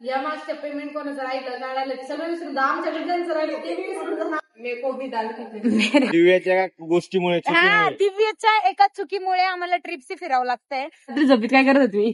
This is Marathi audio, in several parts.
या मागच्या पेमेंट कोणाचं राहिलं काढायला सगळं विसरून आमच्या विद्यांचं राहिलं ते विसरून दिव्याच्या गोष्टीमुळे हा दिव्याच्या एका चुकीमुळे आम्हाला ट्रिपची फिरावं लागतंय. झोपीत काय करत होती?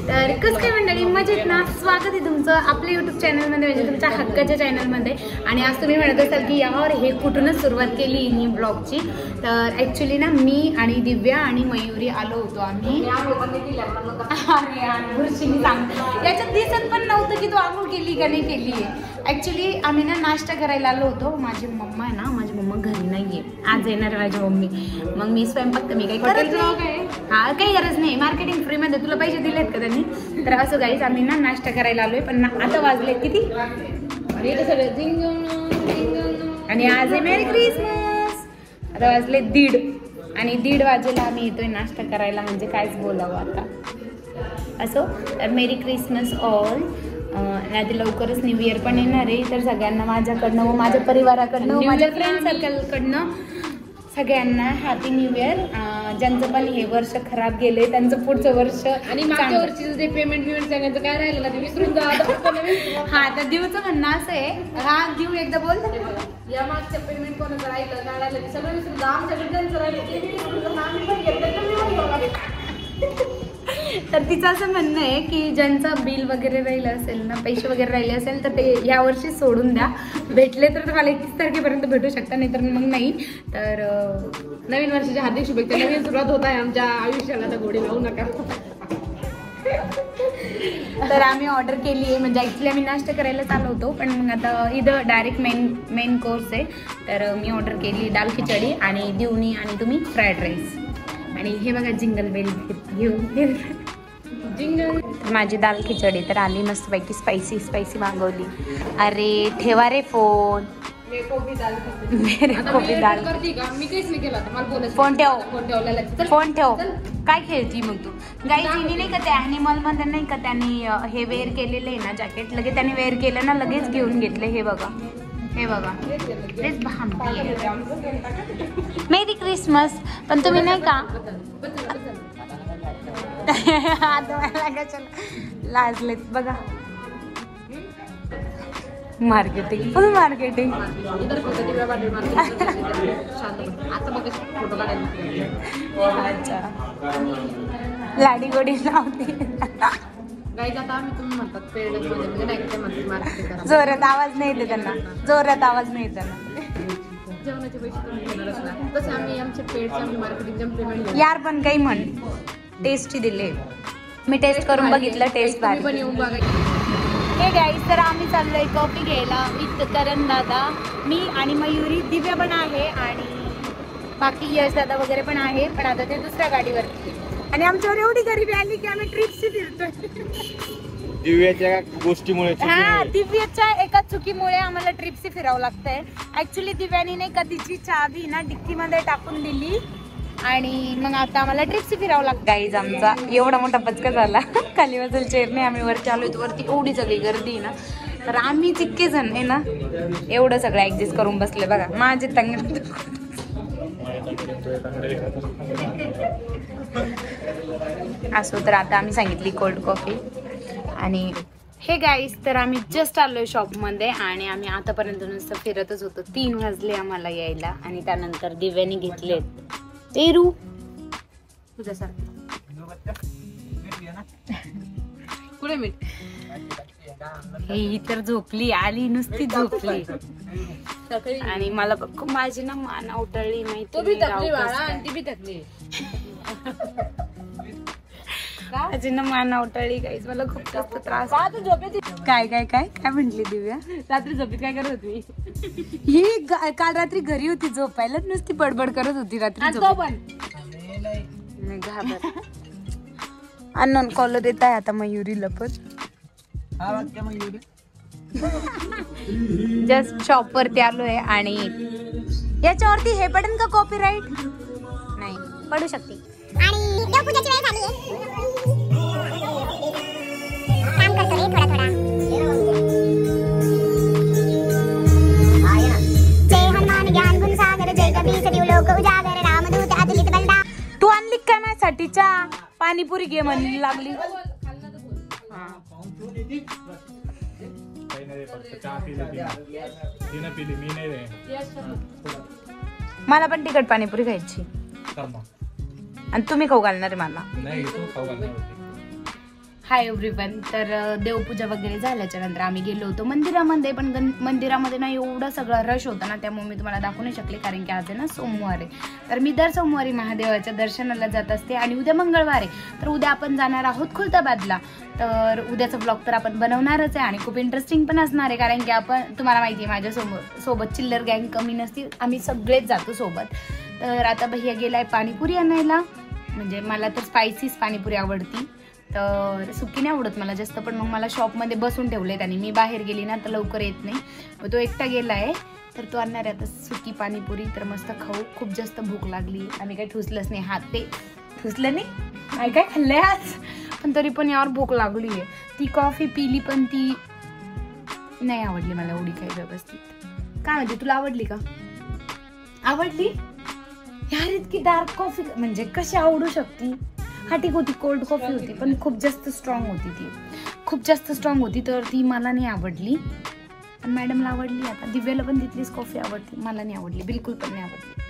तर कसं काय मंडळी मजेत ना. स्वागत आहे तुमचं आपल्या युट्यूब चॅनलमध्ये म्हणजे तुमच्या हक्काच्या चॅनलमध्ये. आणि आज तुम्ही म्हणत असाल की यावर हे कुठूनच सुरुवात केली ही ब्लॉगची. तर ऍक्च्युली ना मी आणि दिव्या आणि मयुरी आलो होतो आम्ही. गुरुजींनी सांग याच्यात दिसत पण नव्हतं की तू आंघोळ केली का नाही केली आहे. ऍक्च्युली आम्ही ना नाश्ता करायला आलो होतो. माझी मम्मा आहे ना माझी मम्मा घरी नाहीये आज येणार माझी मम्मी. मग मी स्वयंपाक मी काही करत नाही. हा काही गरज नाही मार्केटिंग फ्री मध्ये तुला पैसे दिलेत का त्यांनी. तर असं गाईच आम्ही ना नाश्ता करायला आलोय पण आता वाजले किती आणि आज आहे मेरी क्रिसमस. आता वाजले 1:30 आणि 1:30 वाजेला आम्ही येतोय नाश्ता करायला म्हणजे कायच बोलावं आता. असो तर मेरी क्रिसमस ऑल. नाही ते लवकरच न्यू इयर पण येणार आहे. तर सगळ्यांना माझ्याकडनं व माझ्या परिवाराकडनं व माझ्या फ्रेंड सर्कलकडनं सगळ्यांना हॅपी न्यू इयर. ज्यांचं पण हे वर्ष खराब गेले त्यांचं पुढचं वर्ष आणि मागच्या वर्षीचं ते पेमेंट सांगायचं काय राहिलं ना ते विसरून जा. हा तर दिवचं म्हणणं असं आहे. हा दिव एकदा बोल. या मागच्या पेमेंट कोणाचं राहिलं काढायला सगळं विसरून आमच्या विद्यांचं राहिलं ते विसरून आम्ही पण घेतलं. तर तिचं असं म्हणणं आहे की ज्यांचं बिल वगैरे राहिलं असेल ना पैसे वगैरे राहिले असेल तर ते यावर्षी सोडून द्या. भेटले तर तुम्हाला 31 तारखेपर्यंत भेटू शकता नाही तर मग नाही. तर नवीन वर्षाच्या हार्दिक शुभेच्छा. नवीन सुरुवात होत आहे आमच्या आयुष्याला तर गोडी लावू नका. तर आम्ही ऑर्डर केली आहे म्हणजे ॲक्च्युली आम्ही नाश्ता करायला चालू होतो पण मग आता इथं डायरेक्ट मेन कोर्स आहे. तर मी ऑर्डर केली दाल खिचडी आणि दिवणी आणि तुम्ही फ्राईड राईस. आणि हे बघा जिंगल बेल घेऊन जिंगल. माझी दाल खिचडी तर आली मस्तपैकी स्पायसी मागवली. अरे ठेवा रे फोन. मेरे को भी दाल करती का मी काहीच नाही केलं मला बोलायचं. फोन ठेव काय खेळती मग तू. गाईज हिने नाही का त्या ॲनिमल मध्ये नाही का त्यांनी हे वेअर केलेलं आहे ना जॅकेट लगेच त्याने वेअर केलं ना लगेच घेऊन घेतले. हे बघा तेच भामटी आहे. मेरी क्रिसमस. पण तुम्ही नाही का लाजलेत बघा. मार्केटिंग फुल मार्केटिंग. अच्छा लाडी गोडी लावते. जोरात आवाज नाही येते त्यांना. जोरात आवाज नाही येते त्यांना. जेवणाचे पैसे तसे आम्ही आमचे पेडचे मार्केटिंग पेमेंट यार पण काही म्हण टेस्टी दिले. मी टेस्ट करून बघितलं टेस्ट भारी पण येऊन बघा. हे गाईज तर आम्ही चाललोय कॉफी घ्यायला विथ करण दादा मी आणि मयुरी. दिव्या पण आहे आणि बाकी यश दादा वगैरे पण आहे पण आता ते दुसऱ्या गाडीवरती. आणि आमच्यावर एवढी गरिबी आली की आम्ही ट्रिपशी फिरतोय. दिव्याच्या गोष्टीमुळे हा दिव्याच्या एका चुकीमुळे आम्हाला ट्रिपशी फिरावं लागतंय. ऍक्च्युली दिव्यानी नाही का तिची चावी ना डिक्कीमध्ये टाकून दिली आणि मग आता आम्हाला ट्रिपशी फिरावं लागतं. गाईज आमचा एवढा मोठा पचका झाला. खाली बसेल चेअरने आम्ही वरती आलोय. वरती एवढी सगळी गर्दी ना तर आम्ही जितके जण आहे ना एवढं सगळं ऍडजस्ट करून बसले बघा. माझे तंग असो. तर आता आम्ही सांगितली कोल्ड कॉफी. आणि हे गाईस तर आम्ही जस्ट आलोय शॉपमध्ये आणि आम्ही आतापर्यंत नुसतं फिरतच होतो. 3 वाजले आम्हाला यायला आणि त्यानंतर दिव्याने घेतलेत पेरू तुझ्यासारखं. कुठे मीठ ही तर झोपली आली नुसती झोपली. आणि मला माझी ना मान अवटळली माहिती माझी ना मान अवटळली गाईज. मला खूप जास्त त्रास. काय काय काय काय म्हंटली दिव्या. रात्री झोपेत काय करत होती. ही काल रात्री घरी होती झोपायला नुसती बडबड करत होती रात्री. अननोन कॉल देत आहे आता मयुरीला पण. जस्ट शॉप वरती आलोय आणि याच्यावरती हे पडेल का कॉपीराईट. नाही पडू शकते. आणि देवपूजाची वेळ झाली आहे. काम करतो रे थोडा पाणीपुरी घे म्हणली लागली. मला पण तिखट पाणीपुरी खायची. आणि तुम्ही खाऊ घालणार आहे मला. Hi everyone. तर देवपूजा वगैरे झाल्याच्या नंतर आम्ही गेलो होतो मंदिरामध्ये. पण मंदिरामध्ये ना एवढं सगळं रश होतं ना, त्यामुळे मी तुम्हाला दाखवू नाही शकले, कारण की आज आहे ना सोमवार आहे. तर मी दर सोमवारी महादेवाच्या दर्शनाला जात असते. आणि उद्या मंगळवार आहे, तर उद्या आपण जाणार आहोत खुलताबादला. तर उद्याचा ब्लॉग तर आपण बनवणारच आहे आणि खूप इंटरेस्टिंग पण असणार आहे, कारण की आपण तुम्हाला माहिती आहे माझ्या सोबत चिल्लर गँग कमी नसतील, आम्ही सगळेच जातो सोबत. तर आता भैया गेलाय पाणीपुरी आणायला. म्हणजे मला तर स्पायसीच पाणीपुरी आवडती, तर सुकी नाही आवडत मला जास्त. पण मग मला शॉपमध्ये बसून ठेवले त्याने, मी बाहेर गेली ना तर लवकर येत नाही. मग तो एकटा गेला आहे, तर तो आणणार आहे आता सुकी पाणीपुरी. तर मस्त खाऊ, खूप जास्त भूक लागली. आम्ही काही ठुसलंच नाही, हात ते ठुसलं नाही, काय खाल्लंय आज. पण तरी पण यावर भूक लागली आहे. ती कॉफी पिली पण ती नाही आवडली मला एवढी काही व्यवस्थित. काय म्हणजे तुला आवडली का? आवडली यार. इतकी डार्क कॉफी म्हणजे कशी आवडू शकते? हा ठीक होती, कोल्ड कॉफी होती, पण खूप जास्त स्ट्रॉंग होती. ती खूप जास्त स्ट्रॉंग होती, तर ती मला नाही आवडली. पण मॅडमला आवडली. आता दिव्याला पण तिथलीच कॉफी आवडते, मला नाही आवडली, बिलकुल पण नाही आवडली.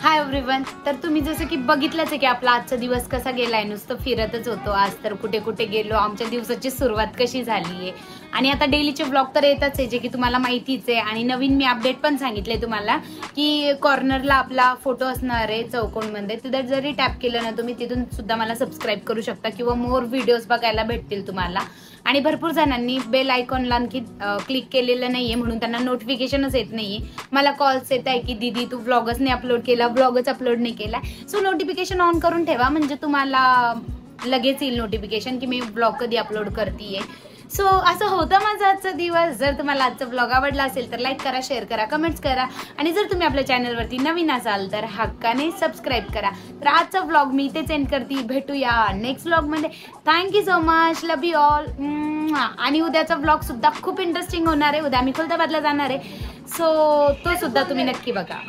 Hi everyone. तर तुम्ही जसं की बघितलंच आहे की आपला आजचा दिवस कसा गेलाय, नुसतं फिरतच होतो. आज तर कुठे कुठे गेलो, आमच्या दिवसाची सुरुवात कशी झाली आहे. आणि आता डेलीचे ब्लॉग तर येतच आहे, जे की तुम्हाला माहितीच आहे. आणि नवीन मी अपडेट पण सांगितले तुम्हाला की कॉर्नरला आपला फोटो असणार आहे चौकोनमध्ये. तिथे जरी टॅप केलं ना तुम्ही, तिथून सुद्धा मला सबस्क्राईब करू शकता किंवा मोर व्हिडिओज बघायला भेटतील तुम्हाला. आणि भरपूर जणांनी बेल आयकॉनला आणखी क्लिक केलेलं नाहीये, म्हणून त्यांना नोटिफिकेशनच येत नाहीये. मला कॉल्स येत आहे की दीदी तू व्लॉगच नाही अपलोड केला, व्लॉगच अपलोड नाही केला. सो नोटिफिकेशन ऑन करून ठेवा, म्हणजे तुम्हाला लगेच येईल नोटिफिकेशन की मी व्लॉग कधी अपलोड करतेय. सो असं होतं माझा आजचा दिवस. जर तुम्हाला आजचा व्लॉग आवडला असेल तर लाईक करा, शेअर करा, कमेंट्स करा. आणि जर तुम्ही आपल्या चॅनलवरती नवीन असाल तर हक्काने सबस्क्राईब करा. तर आजचा व्लॉग मी इथेच एंड करते. भेटूया नेक्स्ट व्लॉगमध्ये. Thank you so much, love you all. आणि उद्याचा व्लॉग सुद्धा खूप इंटरेस्टिंग होणार आहे. उद्या आम्ही खुलताबादला जाणार आहे, सो तो सुद्धा तुम्ही नक्की बघा.